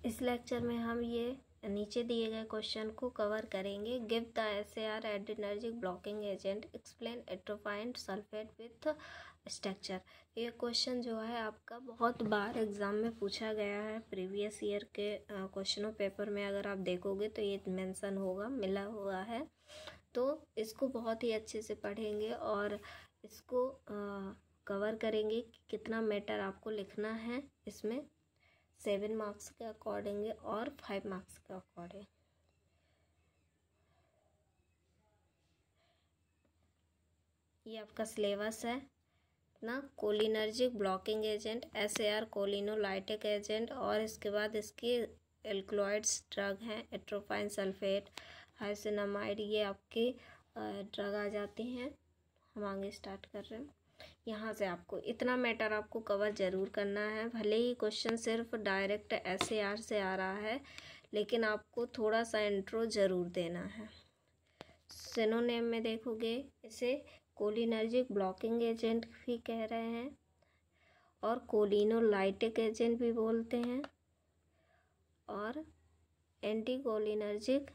इस लेक्चर में हम ये नीचे दिए गए क्वेश्चन को कवर करेंगे। Give the SAR adrenergic blocking agent, explain atropine sulphate with structure. ये क्वेश्चन जो है आपका बहुत बार एग्जाम में पूछा गया है। प्रीवियस ईयर के क्वेश्चनों पेपर में अगर आप देखोगे तो ये मेंशन होगा, मिला हुआ है। तो इसको बहुत ही अच्छे से पढ़ेंगे और इसको कवर करेंगे कि कितना मैटर आपको लिखना है इसमें 7 मार्क्स के अकॉर्डिंग और 5 मार्क्स के अकॉर्डिंग। ये आपका सिलेबस है ना। Cholinergic blocking agent, SAR cholinolytic agent, और इसके बाद इसके एल्कलॉइड्स ड्रग हैं एट्रोफाइन सल्फेट, हाइसिनामाइड, ये आपके ड्रग आ जाते हैं। हम आगे स्टार्ट कर रहे हैं। यहाँ से आपको इतना मैटर आपको कवर ज़रूर करना है। भले ही क्वेश्चन सिर्फ डायरेक्ट SAR से आ रहा है, लेकिन आपको थोड़ा सा इंट्रो ज़रूर देना है। सिनोनिम में देखोगे इसे कोलिनर्जिक ब्लॉकिंग एजेंट भी कह रहे हैं और कोलिनोलाइटिक एजेंट भी बोलते हैं और एंटी कोलिनर्जिक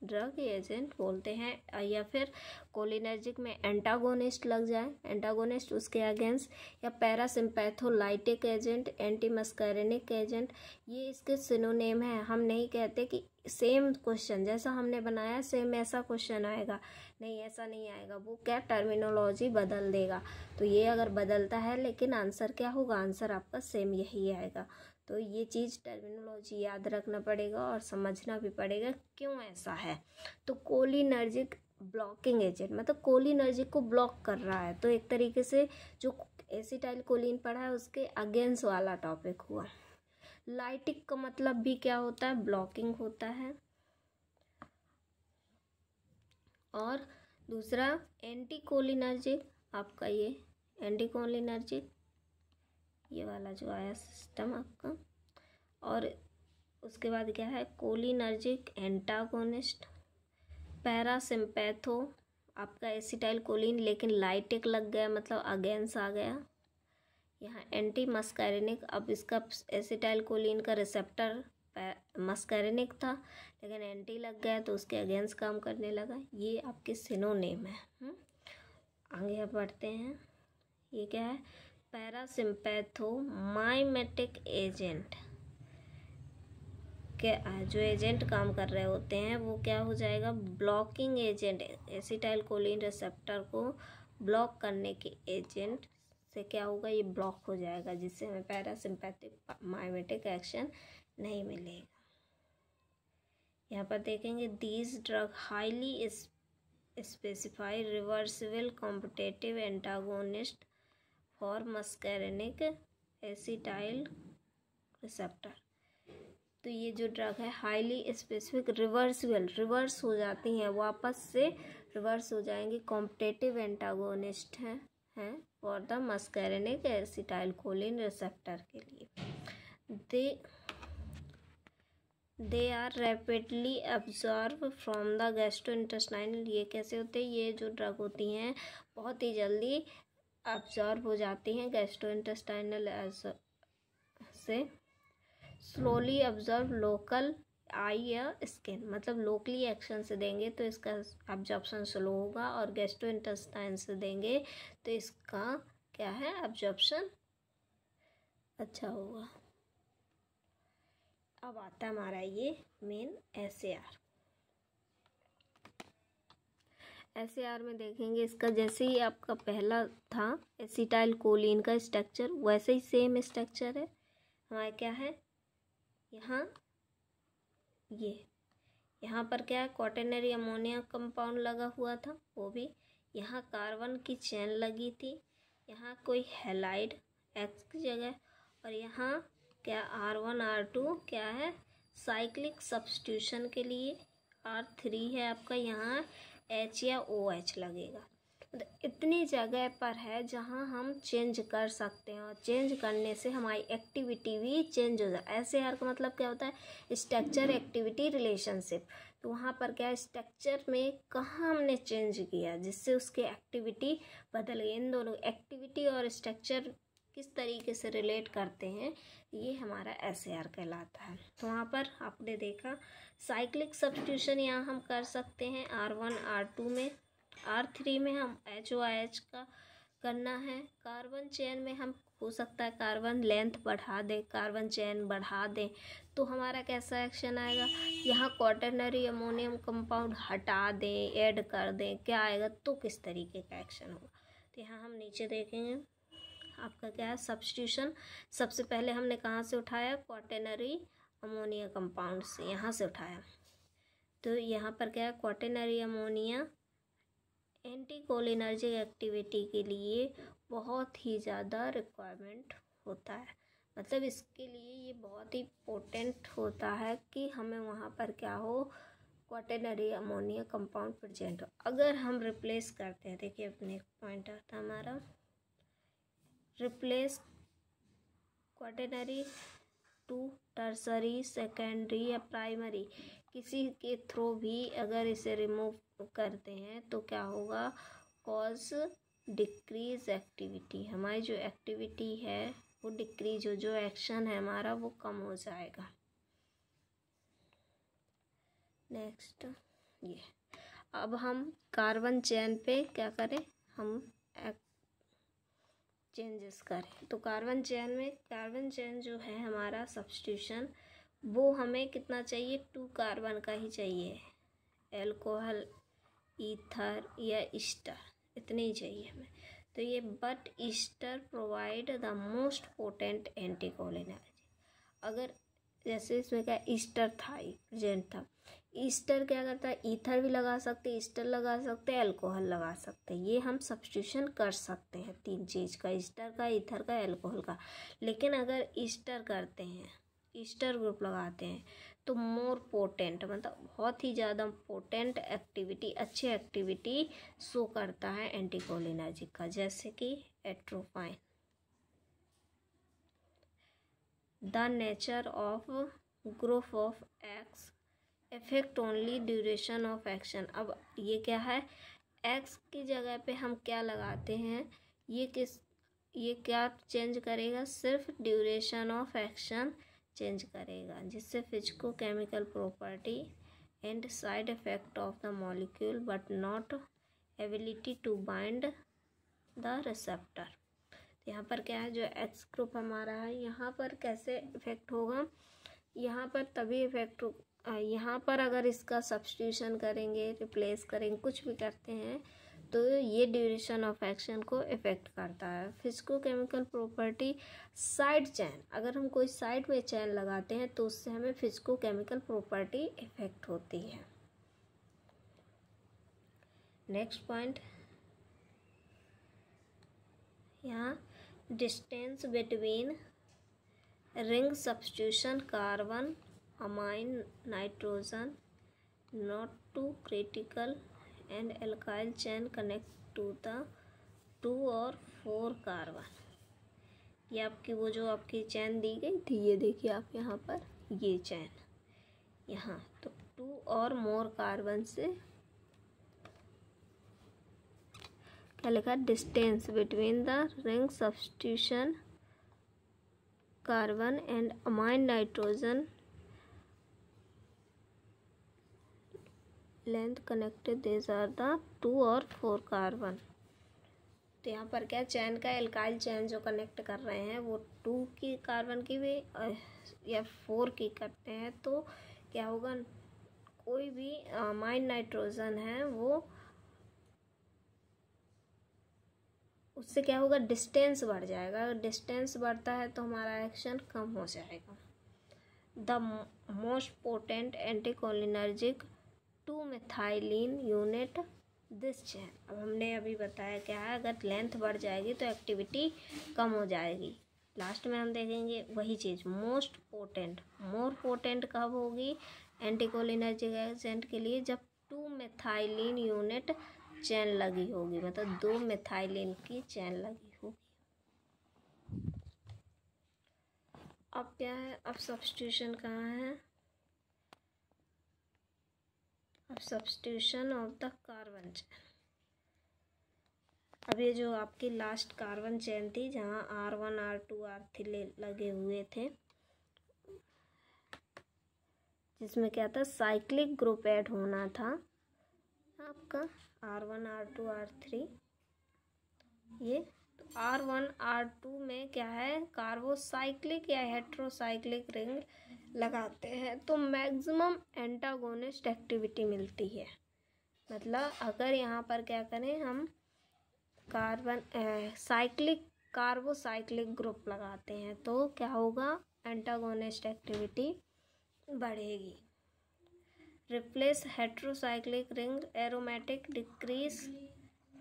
ड्रग एजेंट बोलते हैं। या फिर कोलिनर्जिक में एंटागोनिस्ट लग जाए, एंटागोनिस्ट उसके अगेंस्ट, या parasympatholytic agent, anti muscarinic agent, ये इसके सिनोनिम है। हम नहीं कहते कि सेम क्वेश्चन जैसा हमने बनाया सेम ऐसा क्वेश्चन आएगा, नहीं ऐसा नहीं आएगा। वो क्या टर्मिनोलॉजी बदल देगा। तो ये अगर बदलता है लेकिन आंसर क्या होगा, आंसर आपका सेम यही आएगा। तो ये चीज़ टर्मिनोलॉजी याद रखना पड़ेगा और समझना भी पड़ेगा क्यों ऐसा है। तो कोलिनर्जिक ब्लॉकिंग एजेंट मतलब कोलिनर्जिक को ब्लॉक कर रहा है। तो एक तरीके से जो एसिटाइल कोलिन पढ़ा है उसके अगेंस्ट वाला टॉपिक हुआ। लाइटिक का मतलब भी क्या होता है, ब्लॉकिंग होता है। और दूसरा एंटी कोलिनर्जिक, आपका ये एंटी कोलिनर्जिक ये वाला जो आया सिस्टम आपका। और उसके बाद क्या है, कोलिनर्जिक एंटागोनिस्ट, पैरासिम्पैथो आपका एसिटाइल कोलिन लेकिन लाइटिक लग गया मतलब अगेंस्ट आ गया। यहाँ एंटी मस्कैरिनिक, अब इसका एसिटाइल कोलिन का रिसेप्टर मस्कैरिनिक था लेकिन एंटी लग गया तो उसके अगेंस्ट काम करने लगा। ये आपके सिनोनिम है। आगे बढ़ते हैं। ये क्या है, पैरासिम्पैथोमाइमेटिक एजेंट के जो एजेंट काम कर रहे होते हैं वो क्या हो जाएगा, blocking agent. Acetyl choline receptor को ब्लॉक करने के एजेंट से क्या होगा, ये ब्लॉक हो जाएगा, जिससे हमें पैरासिम्पैथिक माइमेटिक एक्शन नहीं मिलेगा। यहाँ पर देखेंगे these drug highly specified reversible competitive antagonist for muscarinic acetyl receptor. तो ये जो ड्रग है हाईली स्पेसिफिक रिवर्सिबल, रिवर्स हो जाती हैं, वापस से रिवर्स हो जाएंगी, कॉम्पिटेटिव एंटागोनिस्ट हैं for the muscarinic acetyl choline receptor के लिए। They are rapidly absorb from the gastrointestinal. ये कैसे होते हैं, ये जो ड्रग होती हैं बहुत ही जल्दी अब्जॉर्ब हो जाती हैं गैस्ट्रोइंटेस्टाइनल से। स्लोली अब्जॉर्ब लोकल आई या स्किन, मतलब लोकली एक्शन से देंगे तो इसका अब्जॉर्प्शन स्लो होगा और गैस्ट्रोइंटेस्टाइन से देंगे तो इसका क्या है, अब्जॉर्प्शन अच्छा होगा। अब आता है हमारा ये मेन SAR में देखेंगे इसका जैसे ही आपका पहला था एसिटाइल कोलिन का स्ट्रक्चर वैसे ही सेम स्ट्रक्चर है हमारा। क्या है यहाँ पर क्या है, क्वाटरनरी अमोनिया कंपाउंड लगा हुआ था, वो भी यहाँ कार्बन की चेन लगी थी, यहाँ कोई हैलाइड X की जगह, और यहाँ क्या R1 R2 क्या है, साइक्लिक सब्स्टिट्यूशन के लिए R3 है आपका, यहाँ H या OH लगेगा। तो इतनी जगह पर है जहाँ हम चेंज कर सकते हैं और चेंज करने से हमारी एक्टिविटी भी चेंज हो जाए। SAR का मतलब क्या होता है, स्ट्रक्चर एक्टिविटी रिलेशनशिप। तो वहाँ पर क्या स्ट्रक्चर में कहाँ हमने चेंज किया जिससे उसकी एक्टिविटी बदल गई। इन दोनों एक्टिविटी और स्ट्रक्चर किस तरीके से रिलेट करते हैं, ये हमारा SAR कहलाता है। तो वहाँ पर आपने देखा साइक्लिक सब्स्टिट्यूशन यहाँ हम कर सकते हैं R1 R2 में। R3 में हम HOIH का करना है। कार्बन चेन में हम हो सकता है कार्बन लेंथ बढ़ा दें, कार्बन चेन बढ़ा दें, तो हमारा कैसा एक्शन आएगा, यहाँ क्वाटरनरी अमोनियम कंपाउंड हटा दें, ऐड कर दें, क्या आएगा, तो किस तरीके का एक्शन होगा। तो यहाँ हम नीचे देखेंगे आपका क्या है सब्स्टिट्यूशन। सबसे पहले हमने कहाँ से उठाया, क्वाटरनरी अमोनिया कंपाउंड से, यहाँ से उठाया। तो यहाँ पर क्या है, क्वाटरनरी अमोनिया एंटीकोलिनर्जिक एक्टिविटी के लिए बहुत ही ज़्यादा रिक्वायरमेंट होता है। मतलब इसके लिए ये बहुत ही पोटेंट होता है कि हमें वहाँ पर क्या हो, क्वाटरनरी अमोनिया कंपाउंड प्रेजेंट हो। अगर हम रिप्लेस करते हैं, देखिए अपने एक पॉइंट आता है हमारा, replace quaternary to tertiary, secondary या प्राइमरी, किसी के थ्रू भी अगर इसे रिमूव करते हैं तो क्या होगा, कॉज डिक्रीज एक्टिविटी, हमारी जो एक्टिविटी है वो डिक्रीज हो, जो एक्शन है हमारा वो कम हो जाएगा। नेक्स्ट ये, अब हम कार्बन चेन पे क्या करें, हम चेंजेस करें। तो कार्बन चेन में, कार्बन चेन जो है हमारा सब्स्टिट्यूशन, वो हमें कितना चाहिए, 2 कार्बन का ही चाहिए, एल्कोहल, ईथर या ईस्टर, इतने ही चाहिए हमें। तो ये but Easter provide the most potent anticholinergic. अगर जैसे इसमें क्या ईस्टर था, प्रेजेंट था, ईस्टर क्या करता है, ईथर भी लगा सकते, ईस्टर लगा सकते, अल्कोहल लगा सकते, ये हम सब्स्टिट्यूशन कर सकते हैं 3 चीज़ का, ईस्टर का, ईथर का, अल्कोहल का। लेकिन अगर ईस्टर करते हैं, ईस्टर ग्रुप लगाते हैं, तो मोर पोटेंट, मतलब बहुत ही ज़्यादा पोटेंट एक्टिविटी, अच्छी एक्टिविटी शो करता है एंटीकोलिनर्जिक का, जैसे कि atropine. The nature of group of X effect only duration of action. अब ये क्या है, एक्स की जगह पे हम क्या लगाते हैं, ये क्या चेंज करेगा, सिर्फ ड्यूरेशन ऑफ एक्शन चेंज करेगा, जिससे physico chemical property and side effect of the molecule but not ability to bind the receptor. यहाँ पर क्या है, जो एक्स ग्रुप हमारा है, यहाँ पर कैसे इफेक्ट होगा, यहाँ पर तभी इफेक्ट हो, यहाँ पर अगर इसका सब्स्टिट्यूशन करेंगे, रिप्लेस करेंगे, कुछ भी करते हैं, तो ये ड्यूरेशन ऑफ एक्शन को इफेक्ट करता है। Physico chemical property side chain, अगर हम कोई साइड में चेन लगाते हैं तो उससे हमें फिजिको केमिकल प्रॉपर्टी इफेक्ट होती है। नेक्स्ट पॉइंट, यहाँ distance between ring substitution carbon amine nitrogen not too critical and alkyl chain connect to the 2 और 4 कार्बन। ये आपकी वो जो आपकी चेन दी गई थी, ये देखिए आप यहाँ पर, ये चेन यहाँ, तो 2 और मोर कार्बन से क्या लिखा, distance between the ring substitution carbon and amine nitrogen length connected, this are the 2 और 4 कार्बन। तो यहाँ पर क्या, चैन का एल्काइल चैन जो कनेक्ट कर रहे हैं वो 2 की कार्बन की भी या 4 की करते हैं, तो क्या होगा, कोई भी अमाइन नाइट्रोजन है वो, उससे क्या होगा, डिस्टेंस बढ़ जाएगा। अगर डिस्टेंस बढ़ता है तो हमारा एक्शन कम हो जाएगा। The most potent anticholinergic two methylene unit this chain. अब हमने अभी बताया क्या है, अगर लेंथ बढ़ जाएगी तो एक्टिविटी कम हो जाएगी। लास्ट में हम देखेंगे वही चीज़, मोस्ट पोटेंट, मोर पोटेंट कब होगी एंटीकोलिनर्जिक एजेंट के लिए, जब 2-मेथाइलिन यूनिट चैन लगी होगी, मतलब 2 मेथाइलिन की चैन लगी होगी। अब क्या है, अब सब्स्टिट्यूशन कहाँ है, अब सब्स्टिट्यूशन ऑफ द कार्बन चैन। अब ये जो आपकी लास्ट कार्बन चेन थी जहाँ R1 R2 R3 लगे हुए थे, जिसमें क्या था, साइक्लिक ग्रुप ऐड होना था आपका R1 R2 R3। ये तो R1 R2 में क्या है, कार्बोसाइक्लिक या हेट्रोसाइक्लिक रिंग लगाते हैं तो मैक्सिमम एंटागोनिस्ट एक्टिविटी मिलती है। मतलब अगर यहाँ पर क्या करें, हम कार्बोसाइक्लिक ग्रुप लगाते हैं तो क्या होगा, एंटागोनिस्ट एक्टिविटी बढ़ेगी। Replace heterocyclic ring aromatic decrease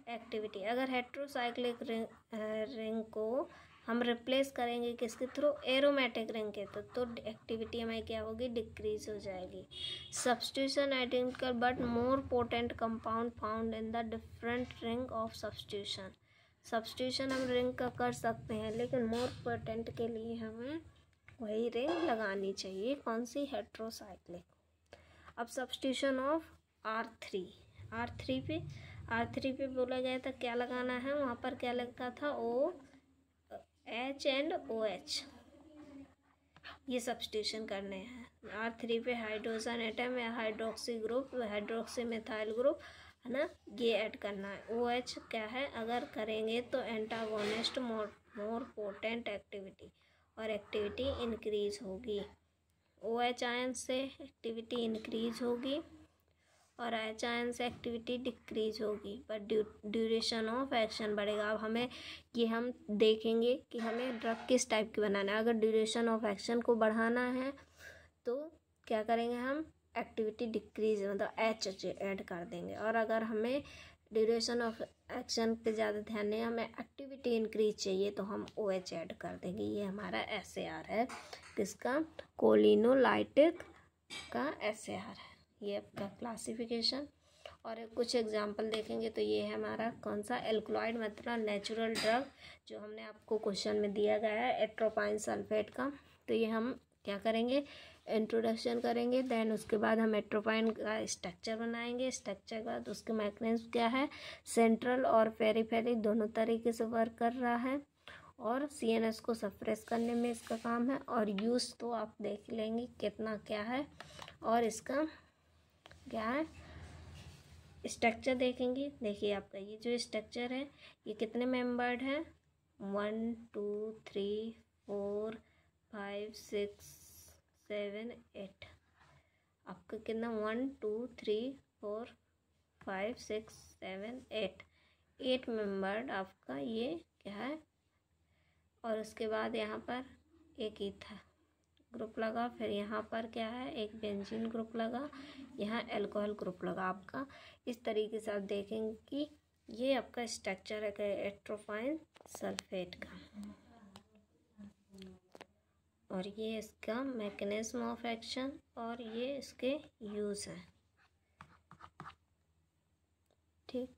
activity. अगर हेट्रोसाइक्लिक रिंग को हम रिप्लेस करेंगे किसके थ्रू, एरोमेटिक रिंग के, तो एक्टिविटी हमारी क्या होगी, डिक्रीज हो जाएगी। Substitution identical but more potent compound found in the different ring of substitution. Substitution हम रिंग का कर सकते हैं, लेकिन मोर पोटेंट के लिए हमें वही रिंग लगानी चाहिए, कौन सी, हेट्रोसाइक्लिक। अब सब्स्टिट्यूशन ऑफ R3 पे बोला गया था क्या लगाना है, वहाँ पर क्या लिखा था, OH एंड OH, ये सब्स्टिट्यूशन करने हैं। R3 पे हाइड्रोजन एटम या hydroxy group, hydroxy methyl group है ना, ये ऐड करना है। OH क्या है, अगर करेंगे तो एंटागोनिस्ट मोर पोटेंट एक्टिविटी, और एक्टिविटी इंक्रीज होगी। OH आयन से एक्टिविटी इंक्रीज होगी और H आयन से एक्टिविटी डिक्रीज होगी, पर ड्यूरेशन ऑफ एक्शन बढ़ेगा। अब हम देखेंगे कि हमें ड्रग किस टाइप की बनाना है। अगर ड्यूरेशन ऑफ एक्शन को बढ़ाना है तो क्या करेंगे, हम एक्टिविटी डिक्रीज मतलब H ऐड कर देंगे, और अगर हमें ड्यूरेशन ऑफ एक्शन पे ज़्यादा ध्यान नहीं, हमें एक्टिविटी इंक्रीज चाहिए तो हम OH ऐड कर देंगे। ये हमारा SAR है, किसका, कोलिनोलाइटिक का SAR है। ये आपका क्लासिफिकेशन। और कुछ एग्जांपल देखेंगे तो ये है हमारा कौन सा, एल्कलॉइड मतलब नेचुरल ड्रग, जो हमने आपको क्वेश्चन में दिया गया है एट्रोपाइन सल्फेट का। तो ये हम क्या करेंगे, इंट्रोडक्शन करेंगे, देन उसके बाद हम एट्रोपाइन का स्ट्रक्चर बनाएंगे। स्ट्रक्चर के बाद उसके मैकेनिज्म क्या है, सेंट्रल और पेरिफेरल दोनों तरीके से वर्क कर रहा है, और CNS को सप्रेस करने में इसका काम है। और यूज़ तो आप देख लेंगे कितना क्या है, और इसका क्या है, स्ट्रक्चर देखेंगे। देखिए आपका ये जो स्ट्रक्चर है ये कितने मेंबर्ड है, 1 2 3 4 5 6 7 8, आपका कितना, 1 2 3 4 5 6 7 8 मेंबर्ड आपका ये क्या है। और उसके बाद यहाँ पर एक ईथा ग्रुप लगा, फिर यहाँ पर क्या है, एक बेंजीन ग्रुप लगा, यहाँ अल्कोहल ग्रुप लगा आपका। इस तरीके से आप देखेंगे कि ये आपका स्ट्रक्चर है एट्रोपाइन सल्फेट का, और ये इसका मैकेनिज्म ऑफ एक्शन, और ये इसके यूज़ हैं। ठीक।